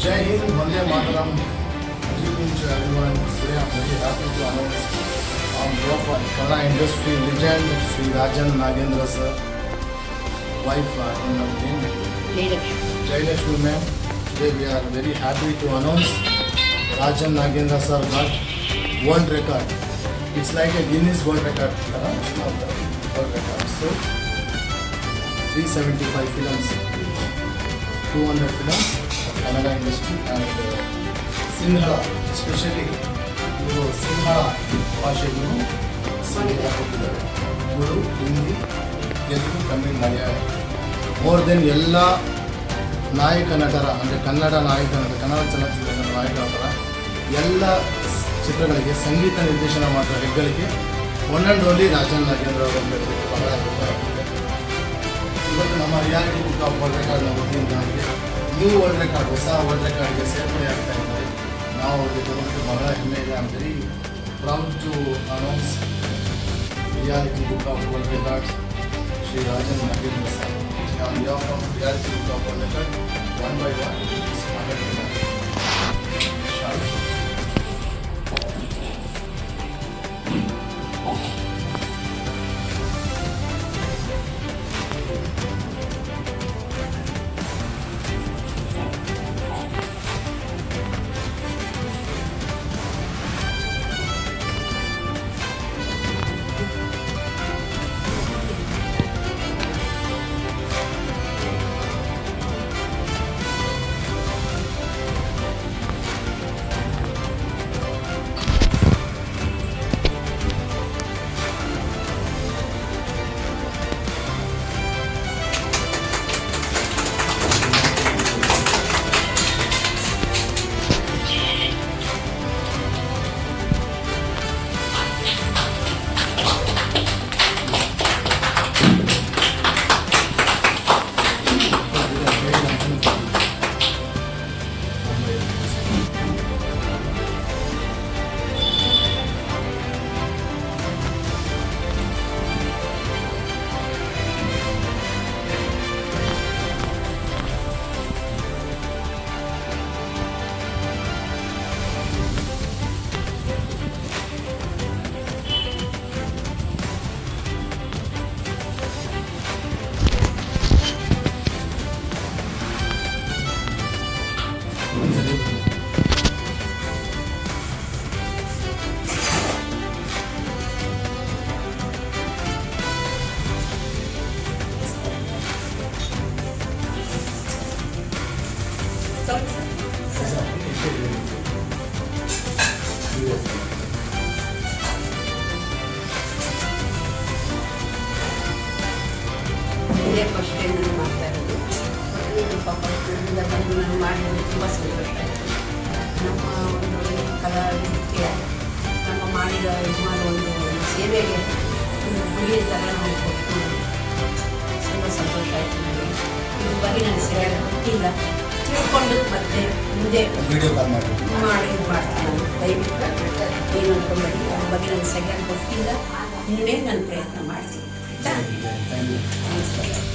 Jai Hind, Vande Mataram. Good evening to everyone. Today I'm very happy to announce on behalf of Kannada industry legend Sri Rajan Nagendra sir, wife in our name, Jai Lakshmi ma'am. Today we are very happy to announce Rajan Nagendra sir got world record. It's like a Guinness World Record. World record. So 375 films, 200 films of Kannada industry and Sinhala, especially Sinhala ಭಾಷೆಗೂ ಸಂಗೀತ ಕೊಟ್ಟಿದ್ದಾರೆ. Tulu, Hindi, Telugu, Tamil, Malayala. More than ಎಲ್ಲ ನಾಯಕ ನಟರ ಅಂದರೆ ಕನ್ನಡ ನಾಯಕ ನಟ ಕನ್ನಡ ಚಲನಚಿತ್ರದ ನಾಯಕ ನಟರ ಎಲ್ಲ ಚಿತ್ರಗಳಿಗೆ ಸಂಗೀತ ನಿರ್ದೇಶನ ಮಾಡುವ ಹೆಗ್ಗಳಿಕೆ one and only Rajan Nagendra ಅವರ ಬಹಳ ಅಭಿಪ್ರಾಯವಿದೆ. ಇವತ್ತು ನಮ್ಮ ರಿಯಾಲಿಟಿ ಬುಕ್ ಆಫ್ ವರ್ಲ್ಡ್ ರೆಕಾರ್ಡ್ನ ವತಿಯಿಂದ ನಮಗೆ ನ್ಯೂ ವರ್ಲ್ಡ್ ರೆಕಾರ್ಡ್ ಹೊಸ ವರ್ಲ್ಡ್ ರೆಕಾರ್ಡ್ಗೆ ಸೇರ್ಪಡೆ ಆಗ್ತಾ ಇದ್ದಾರೆ. ನಾವು ಅವ್ರಿಗೆ ಬರೋದಕ್ಕೆ ಬಹಳ ಹೆಮ್ಮೆ ಇದೆ. I am very proud to announce reality book of world record Shri Rajan Nagendra sir. On behalf of reality book of world record one by one ಇದೇ ಫಸ್ಟ್ ಟೈಮ್ ನಾನು ಮಾಡ್ತಾ ಇರೋದು. ಇದು ಪಾಪ ಇದರಿಂದ ಬಂದು ನಾನು ಮಾಡಿರೋದು ತುಂಬ ಸಂತೋಷ ಆಯಿತು. ನಮ್ಮ ಒಂದು ಕಲಾವಿದಕ್ಕೆ ನಮ್ಮ ಮಾಡಿದ ಯಜಮಾನ ಒಂದು ಸೇವೆಗೆ ಒಂದು ಗುರಿಯ ಥರ ನಾವು ಕೊಟ್ಟು ತುಂಬ ಸಂತೋಷ ಆಯಿತು ನನಗೆ. ಇದ್ರ ಬಗ್ಗೆ ನಾನು ಸರಿಯಾಗಿ ಗೊತ್ತಿಲ್ಲ, ತಿಳ್ಕೊಂಡು ಮತ್ತೆ ಮುಂದೆ ಮಾಡಿ ಮಾಡ್ತೀನಿ ನಾನು. ದಯವಿಟ್ಟು ಏನು ಅಂದ್ಕೊಂಡ್ಬೇಡಿ, ಅದ್ರ ಬಗ್ಗೆ ನನಗೆ ಸರಿಯಾಗಿ ಗೊತ್ತಿಲ್ಲ. ಮುಂದೆ ನಾನು ಪ್ರಯತ್ನ ಮಾಡ್ತೀನಿ. ಆಯಿತಾ? ನಮಸ್ಕಾರ.